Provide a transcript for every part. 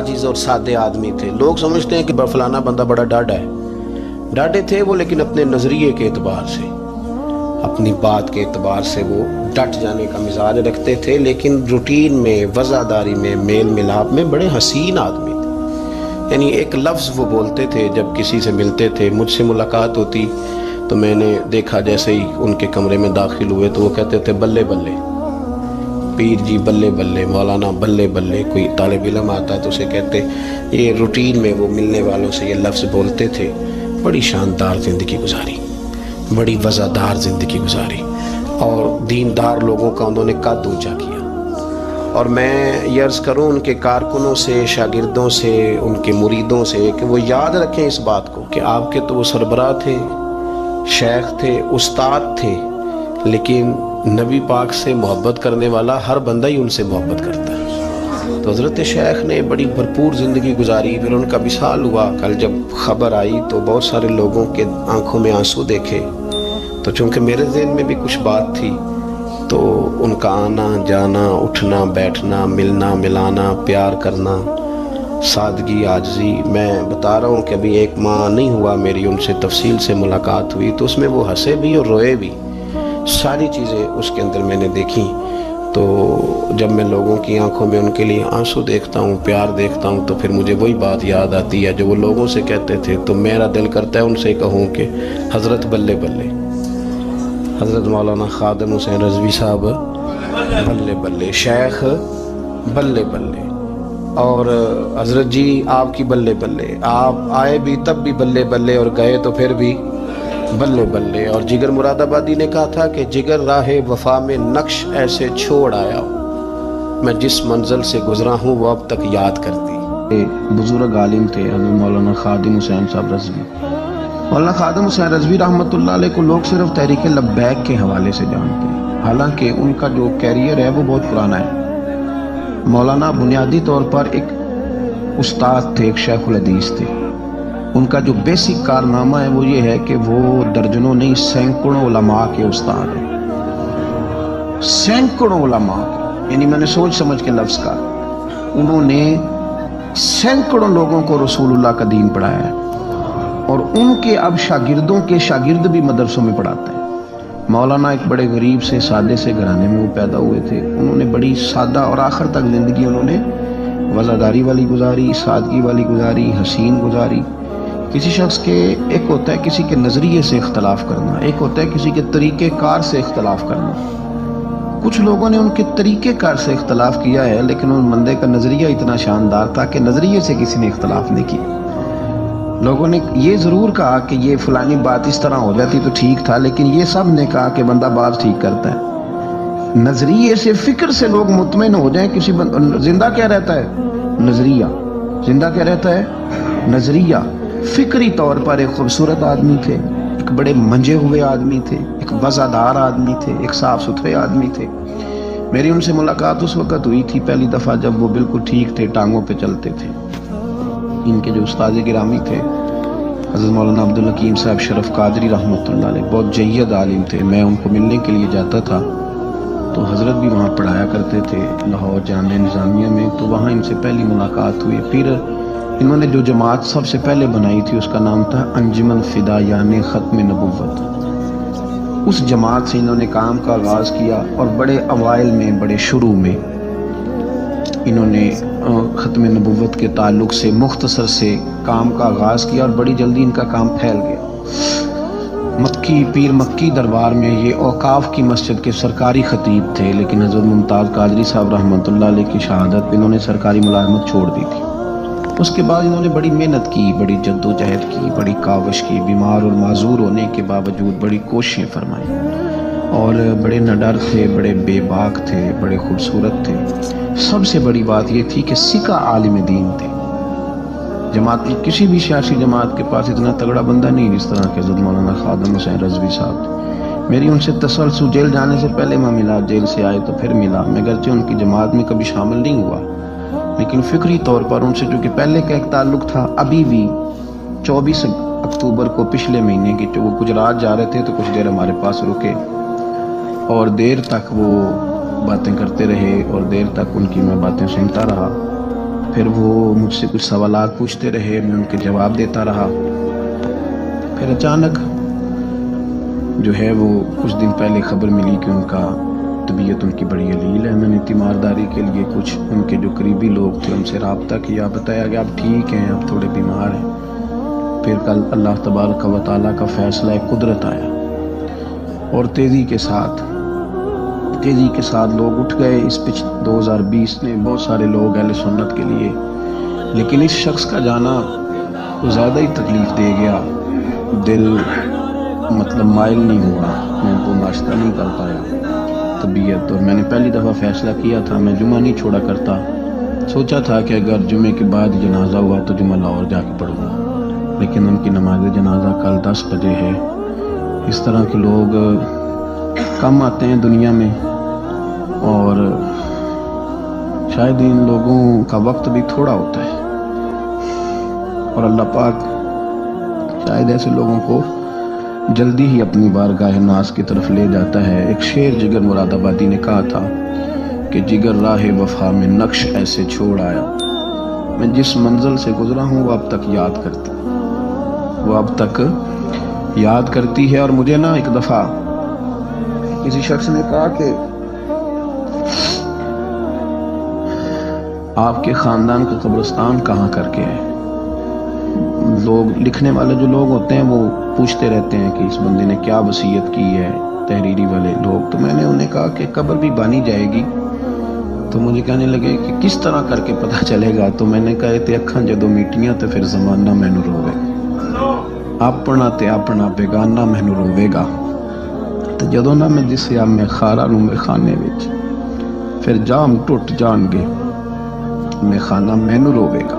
आजिज़ और सादे आदमी थे। लोग समझते हैं कि फलाना बंदा बड़ा डाढ़ा है। डाढ़े थे वो, लेकिन अपने नज़रिए के एतबार से, अपनी बात के एतबार से वो डट जाने का मिजाज रखते थे, लेकिन रूटीन में, वज़ादारी में, मेल मिलाप में बड़े हसीन आदमी थे। यानी एक लफ्ज़ वो बोलते थे जब किसी से मिलते थे। मुझसे मुलाकात होती तो मैंने देखा, जैसे ही उनके कमरे में दाखिल हुए तो वो कहते थे बल्ले बल्ले, पीर जी बल्ले बल्ले, मौलाना बल्ले बल्ले। कोई तालिब इल्म आता तो उसे कहते, ये रूटीन में वो मिलने वालों से ये लफ्ज़ बोलते थे। बड़ी शानदार ज़िंदगी गुजारी, बड़ी वज़ादार ज़िंदगी गुजारी, और दीनदार लोगों का उन्होंने कद ऊँचा किया। और मैं ये अर्ज़ करूँ उनके कारकुनों से, शागिर्दों से, उनके मुरीदों से कि वो याद रखें इस बात को कि आपके तो वो सरबराह थे, शेख थे, उस्ताद थे, लेकिन नबी पाक से मोहब्बत करने वाला हर बंदा ही उनसे मोहब्बत करता है। तो हज़रत शेख ने बड़ी भरपूर ज़िंदगी गुजारी। फिर उनका विसाल हुआ। कल जब ख़बर आई तो बहुत सारे लोगों के आंखों में आंसू देखे। तो चूँकि मेरे ज़हन में भी कुछ बात थी, तो उनका आना जाना, उठना बैठना, मिलना मिलाना, प्यार करना, सादगी, आजिज़ी, मैं बता रहा हूँ कि अभी 1 माह नहीं हुआ मेरी उनसे तफसील से मुलाकात हुई, तो उसमें वो हंसे भी और रोए भी। सारी चीज़ें उसके अंदर मैंने देखी। तो जब मैं लोगों की आंखों में उनके लिए आंसू देखता हूँ, प्यार देखता हूँ, तो फिर मुझे वही बात याद आती है जो वो लोगों से कहते थे। तो मेरा दिल करता है उनसे कहूँ कि हज़रत बल्ले बल्ले, हज़रत मौलाना खादिम हुसैन रज़वी साहब बल्ले बल्ले, शेख बल्ले बल्ले, और हज़रत जी आपकी बल्ले बल्ले। आप आए भी तब भी बल्ले बल्ले, और गए तो फिर भी बल्ले बल्ले। और जिगर मुरादाबादी ने कहा था कि जिगर राहे वफा में नक्श ऐसे छोड़ आया हूँ, मैं जिस मंजिल से गुजरा हूँ वो अब तक याद करती। बुजुर्ग आलिम थे हज़रत मौलाना खादिम हुसैन साहब रज़वी। मौलाना खादिम हुसैन रज़वी रहमतुल्लाह अलैह को लोग सिर्फ तहरीक लब्बैक के हवाले से जानते हैं, हालांकि उनका जो कैरियर है वो बहुत पुराना है। मौलाना बुनियादी तौर पर एक उस्ताद थे, एक शेखुल हदीस थे। उनका जो बेसिक कारनामा है वो ये है कि वो दर्जनों नहीं सैकड़ों उलमा के उस्ताद हैं, सैकड़ों उलमा के। यानी मैंने सोच समझ के लफ्ज़ का, उन्होंने सैकड़ों लोगों को रसूलुल्लाह का दीन पढ़ाया है, और उनके अब शागिर्दों के शागिर्द भी मदरसों में पढ़ाते हैं। मौलाना एक बड़े गरीब से, सादे से घराने में वो पैदा हुए थे। उन्होंने बड़ी सादा और आखिर तक ज़िंदगी उन्होंने वज़ादारी वाली गुजारी, सादगी वाली गुजारी, हसीन गुजारी। किसी शख्स के, एक होता है किसी के नज़रिए से इख्तलाफ करना, एक होता है किसी के तरीक़े कार से इख्तलाफ करना। कुछ लोगों ने उनके तरीक़े कार से इख्तलाफ किया है, लेकिन उन बंदे का नज़रिया इतना शानदार था कि नज़रिए से किसी ने इख्तलाफ नहीं किया। लोगों ने ये ज़रूर कहा कि ये फ़लानी बात इस तरह हो जाती तो ठीक था, लेकिन ये सब ने कहा कि बंदा बात ठीक करता है। नज़रिए से, फ़िक्र से लोग मुतमईन हो जाएं। किसी जिंदा क्या रहता है? नज़रिया। जिंदा क्या रहता है? नज़रिया। फ़िक्री तौर पर एक खूबसूरत आदमी थे, एक बड़े मंजे हुए आदमी थे, एक वज़ादार आदमी थे, एक साफ़ सुथरे आदमी थे। मेरी उनसे मुलाकात उस वक़्त हुई थी पहली दफ़ा जब वो बिल्कुल ठीक थे, टांगों पे चलते थे। इनके जो उस्ताद गिरामी थे हज़रत मौलाना अब्दुल हकीम साहब शरफ कादरी रहमतुल्लाह अलैह, बहुत जय्यद आलिम थे। मैं उनको मिलने के लिए जाता था तो हज़रत भी वहाँ पढ़ाया करते थे लाहौर जामिया निज़ामिया में। तो वहाँ इनसे पहली मुलाकात हुई। फिर इन्होंने जो जमात सबसे पहले बनाई थी उसका नाम था अंजुमन फ़िदा यानी ख़त्म नबुव्वत। उस जमात से इन्होंने काम का आगाज़ किया, और बड़े अवाइल में, बड़े शुरू में इन्होंने ख़त्म नबुव्वत के ताल्लुक़ से मुख्तसर से काम का आगाज़ किया, और बड़ी जल्दी इनका काम फैल गया। मक्की पीर मक्की दरबार में ये औकाफ की मस्जिद के सरकारी ख़तीब थे, लेकिन हज़रत मुमताज़ कादरी साहब रहमतुल्लाह अलैह की शहादत पे इन्होंने सरकारी मुलाजमत छोड़ दी थी। उसके बाद इन्होंने बड़ी मेहनत की, बड़ी जद्दोजहद की, बड़ी काविश की, बीमार और माजूर होने के बावजूद बड़ी कोशिशें फरमाई, और बड़े नडर थे, बड़े बेबाक थे, बड़े खूबसूरत थे। सबसे बड़ी बात ये थी कि सिका आलिम दीन थे। जमात में किसी भी सियासी जमात के पास इतना तगड़ा बंदा नहीं जिस तरह के हज़रत मौलाना खादिम हुसैन रज़वी साहब। मेरी उनसे तसलसल जेल जाने से पहले मैं मिला, जेल से आए तो फिर मिला। मैं गरचे उनकी जमात में कभी शामिल नहीं हुआ, लेकिन फ़िक्री तौर पर उनसे जो कि पहले का एक ताल्लुक़ था, अभी भी 24 अक्टूबर को पिछले महीने की वो गुजरात जा रहे थे तो कुछ देर हमारे पास रुके, और देर तक वो बातें करते रहे, और देर तक उनकी मैं बातें सुनता रहा। پھر وہ مجھ سے کچھ سوالات پوچھتے رہے، میں ان کے جواب دیتا رہا۔ پھر اچانک جو ہے وہ کچھ دن پہلے خبر ملی کہ ان کا طبیعت ان کی بڑی علیل ہے۔ میں نے تیمارداری کے لیے کچھ ان کے جو قریبی لوگ تھے ان سے رابطہ کیا، بتایا کہ آپ ٹھیک ہیں، آپ تھوڑے بیمار ہیں۔ پھر کل اللہ تبارک و تعالیٰ کا فیصلہ قدرت آیا اور تیزی کے ساتھ لوگ اٹھ گئے۔ اس 2020 نے بہت سارے لوگ اہل سنت کے لیے، لیکن اس شخص کا جانا کو زیادہ ہی تکلیف دے گیا۔ دل مائل نہیں ہوا، میں کو ناشتہ نہیں کر پایا طبیعت، اور میں نے پہلی دفعہ فیصلہ کیا تھا میں جمعہ نہیں چھوڑا کرتا۔ سوچا تھا کہ اگر جمعے کے بعد جنازہ ہوا تو جمعہ لاہور جا کے پڑھوں گا، لیکن ان کی نماز جنازہ کل 10 بجے ہے۔ اس طرح کے لوگ کم آتے ہیں دنیا میں، اور شاید ان لوگوں کا وقت بھی تھوڑا ہوتا ہے، اور اللہ پاک شاید ایسے لوگوں کو جلدی ہی اپنی بارگاہ ناز کی طرف لے جاتا ہے۔ ایک شعر جگر مراد آبادی نے کہا تھا کہ جگر راہ وفا میں نقش ایسے چھوڑ آیا، میں جس منزل سے گزرا ہوں وہ اب تک یاد کرتی ہے۔ اور مجھے نا ایک دفعہ کسی شخص نے کہا کہ آپ کے خاندان کا قبرستان کہاں کر کے ہے؟ لوگ لکھنے والے جو لوگ ہوتے ہیں وہ پوچھتے رہتے ہیں کہ اس بندے نے کیا وصیت کی ہے، تحریری والے لوگ۔ تو میں نے انہیں کہا کہ قبر بھی بانی جائے گی۔ تو مجھے کہنے لگے کہ کس طرح کر کے پتہ چلے گا؟ تو میں نے کہا تے اکھاں جدوں میٹیاں تے پھر زمانہ مینوں روے، اپنا تے اپنا بیگانہ مینوں روے گا، تے جدوں نہ میں جس یا میں خارا نوں میں خانے وچ پھر جام ٹوٹ جان گے، میں خانہ مینوں روے گا۔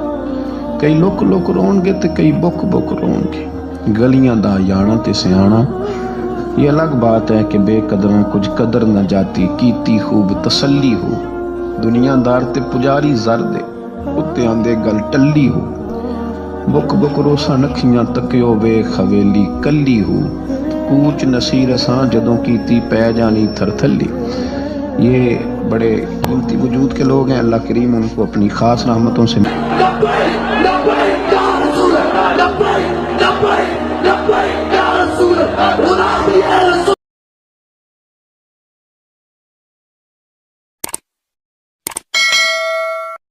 کئی لک لک رون گے تے کئی بک بک رون گے، گلیاں دا یانا تے سیانا۔ یہ الگ بات ہے کہ بے قدراں کچھ قدر نہ جاتی، کیتی خوب تسلی ہو، دنیا دار تے پجاری زر دے، کتیاں دے گل ٹلی ہو، بک بک روسا نکھیاں تکیو وے خویلی کلی ہو، کوچ نصیر اساں جدوں کیتی پے جانی تھر تھلی۔ یہ بڑے قیمتی وجود کے لوگ ہیں، اللہ کریم ان کو اپنی خاص رحمتوں سے